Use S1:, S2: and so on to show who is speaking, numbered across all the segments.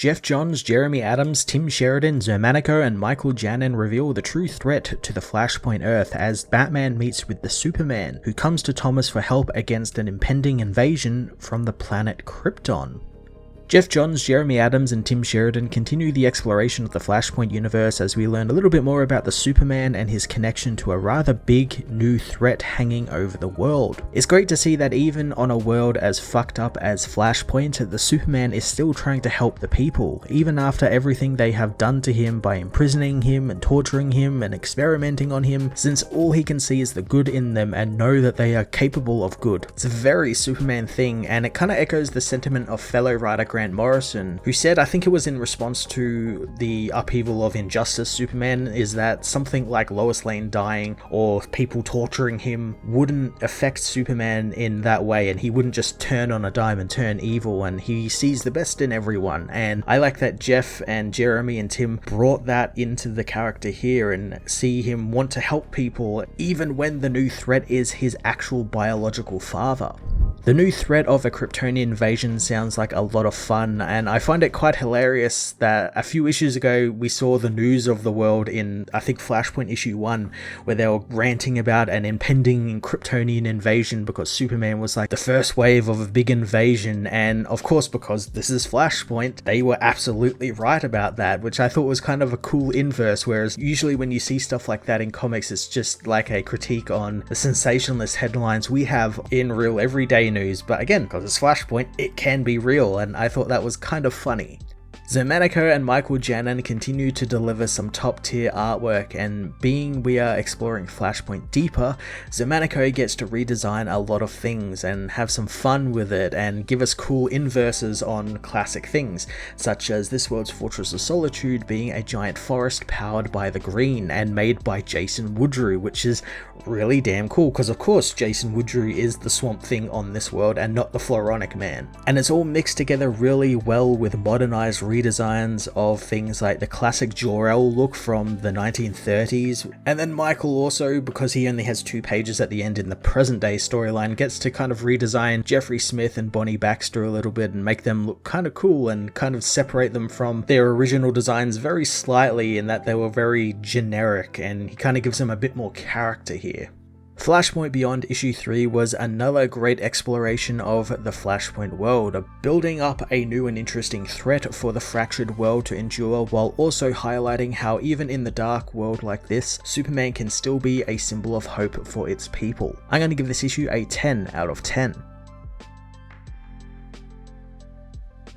S1: Jeff Johns, Jeremy Adams, Tim Sheridan, Zermanico, and Michael Janin reveal the true threat to the Flashpoint Earth as Batman meets with the Superman, who comes to Thomas for help against an impending invasion from the planet Krypton. Jeff Johns, Jeremy Adams, and Tim Sheridan continue the exploration of the Flashpoint universe as we learn a little bit more about the Superman and his connection to a rather big new threat hanging over the world. It's great to see that even on a world as fucked up as Flashpoint, the Superman is still trying to help the people, even after everything they have done to him by imprisoning him and torturing him and experimenting on him, since all he can see is the good in them and know that they are capable of good. It's a very Superman thing, and it kind of echoes the sentiment of fellow writer Grant Morrison, who said, I think it was in response to the upheaval of Injustice Superman, is that something like Lois Lane dying or people torturing him wouldn't affect Superman in that way, and he wouldn't just turn on a dime and turn evil, and he sees the best in everyone. And I like that Jeff and Jeremy and Tim brought that into the character here and see him want to help people even when the new threat is his actual biological father. The new threat of a Kryptonian invasion sounds like a lot of fun, and I find it quite hilarious that a few issues ago we saw the news of the world in, I think, Flashpoint issue 1, where they were ranting about an impending Kryptonian invasion because Superman was like the first wave of a big invasion, and of course, because this is Flashpoint, they were absolutely right about that, which I thought was kind of a cool inverse, whereas usually when you see stuff like that in comics, it's just like a critique on the sensationalist headlines we have in real everyday news, but again, because it's Flashpoint, it can be real, and I thought that was kind of funny. Zermanico and Michael Janin continue to deliver some top tier artwork, and being we are exploring Flashpoint deeper, Zermanico gets to redesign a lot of things and have some fun with it and give us cool inverses on classic things, such as this world's Fortress of Solitude being a giant forest powered by the green and made by Jason Woodrue, which is really damn cool because of course Jason Woodrue is the Swamp Thing on this world and not the Floronic Man. And it's all mixed together really well with modernized redesigns of things like the classic Jor-El look from the 1930s. And then Michael also, because he only has 2 pages at the end in the present day storyline, gets to kind of redesign Jeffrey Smith and Bonnie Baxter a little bit and make them look kind of cool and kind of separate them from their original designs very slightly in that they were very generic, and he kind of gives them a bit more character here. Flashpoint Beyond issue 3 was another great exploration of the Flashpoint world, building up a new and interesting threat for the fractured world to endure, while also highlighting how even in the dark world like this, Superman can still be a symbol of hope for its people. I'm going to give this issue a 10 out of 10.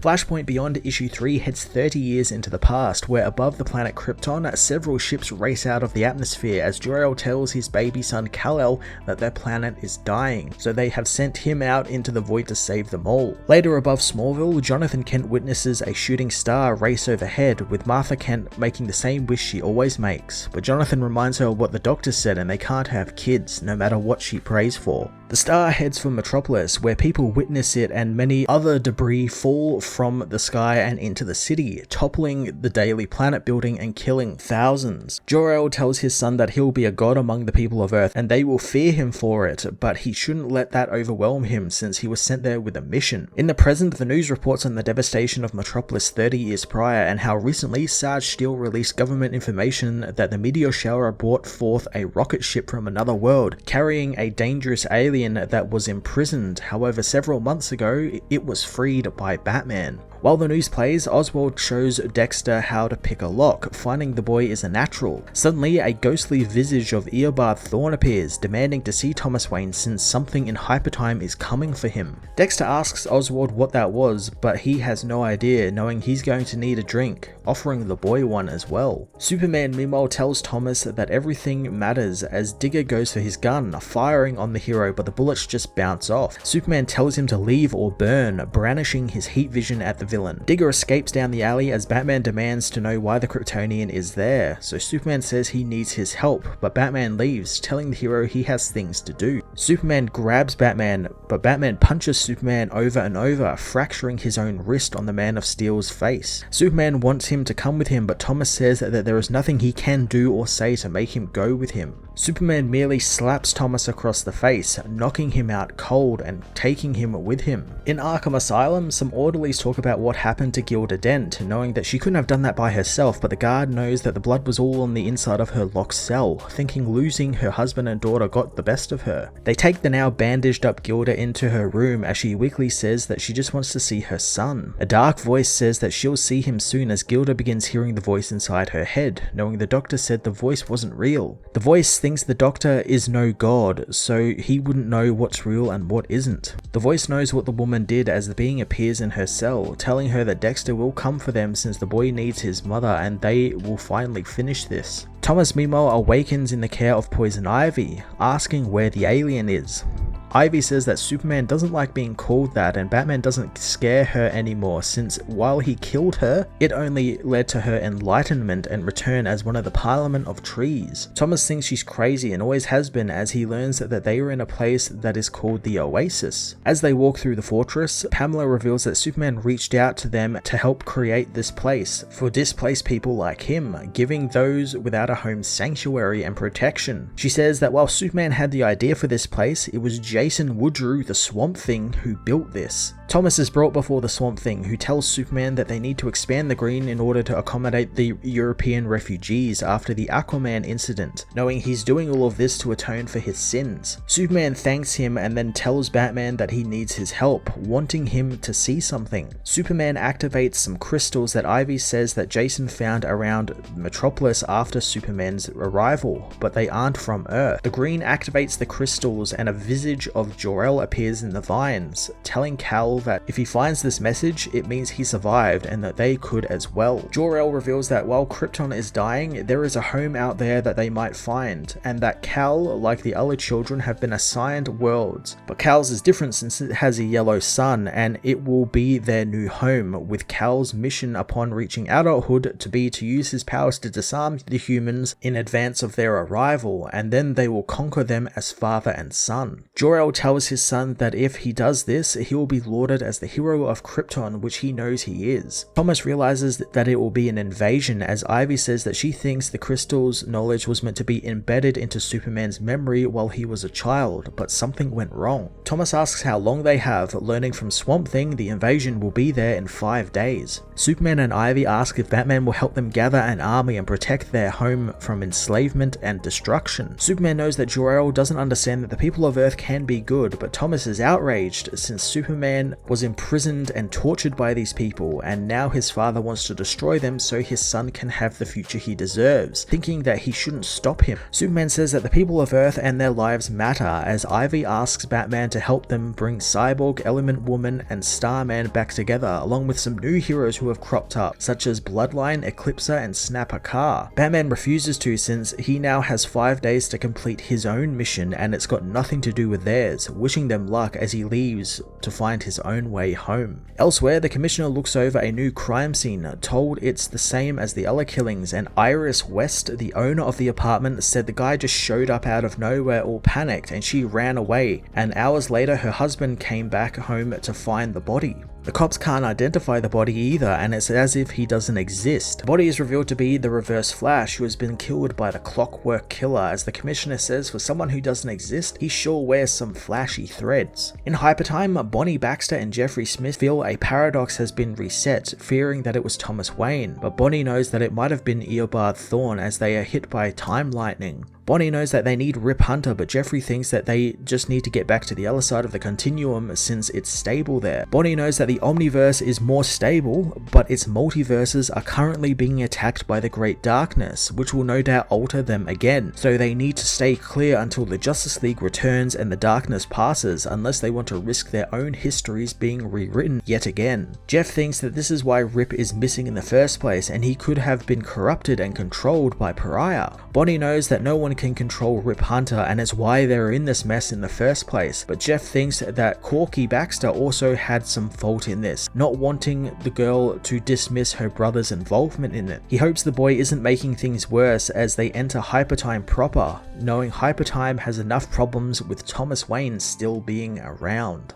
S1: Flashpoint Beyond issue 3 heads 30 years into the past, where above the planet Krypton, several ships race out of the atmosphere as Jor-El tells his baby son Kal-El that their planet is dying, so they have sent him out into the void to save them all. Later above Smallville, Jonathan Kent witnesses a shooting star race overhead, with Martha Kent making the same wish she always makes, but Jonathan reminds her of what the doctor said and they can't have kids, no matter what she prays for. The star heads for Metropolis, where people witness it and many other debris fall from the sky and into the city, toppling the Daily Planet building and killing thousands. Jor-El tells his son that he'll be a god among the people of Earth and they will fear him for it, but he shouldn't let that overwhelm him since he was sent there with a mission. In the present, the news reports on the devastation of Metropolis 30 years prior and how recently Sarge Steele released government information that the meteor shower brought forth a rocket ship from another world, carrying a dangerous alien that was imprisoned. However, several months ago, it was freed by Batman. While the news plays, Oswald shows Dexter how to pick a lock, finding the boy is a natural. Suddenly, a ghostly visage of Eobard Thawne appears, demanding to see Thomas Wayne since something in hypertime is coming for him. Dexter asks Oswald what that was, but he has no idea, knowing he's going to need a drink, offering the boy one as well. Superman meanwhile tells Thomas that everything matters as Digger goes for his gun, firing on the hero, but the bullets just bounce off. Superman tells him to leave or burn, brandishing his heat vision at the villain. Digger escapes down the alley as Batman demands to know why the Kryptonian is there, so Superman says he needs his help, but Batman leaves, telling the hero he has things to do. Superman grabs Batman, but Batman punches Superman over and over, fracturing his own wrist on the Man of Steel's face. Superman wants him to come with him, but Thomas says that there is nothing he can do or say to make him go with him. Superman merely slaps Thomas across the face, knocking him out cold and taking him with him. In Arkham Asylum, some orderlies talk about out what happened to Gilda Dent, knowing that she couldn't have done that by herself, but the guard knows that the blood was all on the inside of her locked cell, thinking losing her husband and daughter got the best of her. They take the now bandaged up Gilda into her room as she weakly says that she just wants to see her son. A dark voice says that she'll see him soon as Gilda begins hearing the voice inside her head, knowing the doctor said the voice wasn't real. The voice thinks the doctor is no god, so he wouldn't know what's real and what isn't. The voice knows what the woman did as the being appears in her cell, telling her that Dexter will come for them since the boy needs his mother and they will finally finish this. Thomas meanwhile awakens in the care of Poison Ivy, asking where the alien is. Ivy says that Superman doesn't like being called that and Batman doesn't scare her anymore since while he killed her, it only led to her enlightenment and return as one of the Parliament of Trees. Thomas thinks she's crazy and always has been as he learns that they are in a place that is called the Oasis. As they walk through the fortress, Pamela reveals that Superman reached out to them to help create this place for displaced people like him, giving those without a home sanctuary and protection. She says that while Superman had the idea for this place, it was Jason Woodrue, the Swamp Thing, who built this. Thomas is brought before the Swamp Thing, who tells Superman that they need to expand the green in order to accommodate the European refugees after the Aquaman incident, knowing he's doing all of this to atone for his sins. Superman thanks him and then tells Batman that he needs his help, wanting him to see something. Superman activates some crystals that Ivy says that Jason found around Metropolis after Superman's arrival, but they aren't from Earth. The green activates the crystals and a visage of Jor-El appears in the vines, telling Kal that if he finds this message, it means he survived and that they could as well. Jor-El reveals that while Krypton is dying, there is a home out there that they might find, and that Kal, like the other children, have been assigned worlds. But Kal's is different since it has a yellow sun, and it will be their new home, with Kal's mission upon reaching adulthood to be to use his powers to disarm the humans in advance of their arrival, and then they will conquer them as father and son. Jor-El tells his son that if he does this, he will be lauded as the hero of Krypton, which he knows he is. Thomas realizes that it will be an invasion, as Ivy says that she thinks the crystal's knowledge was meant to be embedded into Superman's memory while he was a child, but something went wrong. Thomas asks how long they have, learning from Swamp Thing the invasion will be there in 5 days. Superman and Ivy ask if Batman will help them gather an army and protect their home from enslavement and destruction. Superman knows that Jor-El doesn't understand that the people of Earth can be good, but Thomas is outraged since Superman was imprisoned and tortured by these people, and now his father wants to destroy them so his son can have the future he deserves, thinking that he shouldn't stop him. Superman says that the people of Earth and their lives matter, as Ivy asks Batman to help them bring Cyborg, Element Woman, and Starman back together, along with some new heroes who have cropped up, such as Bloodline, Eclipser, and Snapper Carr. Batman refuses to since he now has 5 days to complete his own mission, and it's got nothing to do with theirs, wishing them luck as he leaves to find his own way home. Elsewhere, the Commissioner looks over a new crime scene, told it's the same as the other killings, and Iris West, the owner of the apartment, said the guy just showed up out of nowhere all panicked and she ran away, and hours later her husband came back home to find the body. The cops can't identify the body either, and it's as if he doesn't exist. The body is revealed to be the Reverse Flash, who has been killed by the Clockwork Killer, as the Commissioner says for someone who doesn't exist, he sure wears some flashy threads. In Hypertime, Bonnie Baxter and Jeffrey Smith feel a paradox has been reset, fearing that it was Thomas Wayne, but Bonnie knows that it might have been Eobard Thawne as they are hit by time lightning. Bonnie knows that they need Rip Hunter, but Jeffrey thinks that they just need to get back to the other side of the continuum since it's stable there. Bonnie knows that the Omniverse is more stable, but its multiverses are currently being attacked by the Great Darkness, which will no doubt alter them again, so they need to stay clear until the Justice League returns and the darkness passes, unless they want to risk their own histories being rewritten yet again. Jeff thinks that this is why Rip is missing in the first place, and he could have been corrupted and controlled by Pariah. Bonnie knows that no one can control Rip Hunter, and it's why they're in this mess in the first place, but Jeff thinks that Corky Baxter also had some fault in this, not wanting the girl to dismiss her brother's involvement in it. He hopes the boy isn't making things worse as they enter Hypertime proper, knowing Hypertime has enough problems with Thomas Wayne still being around.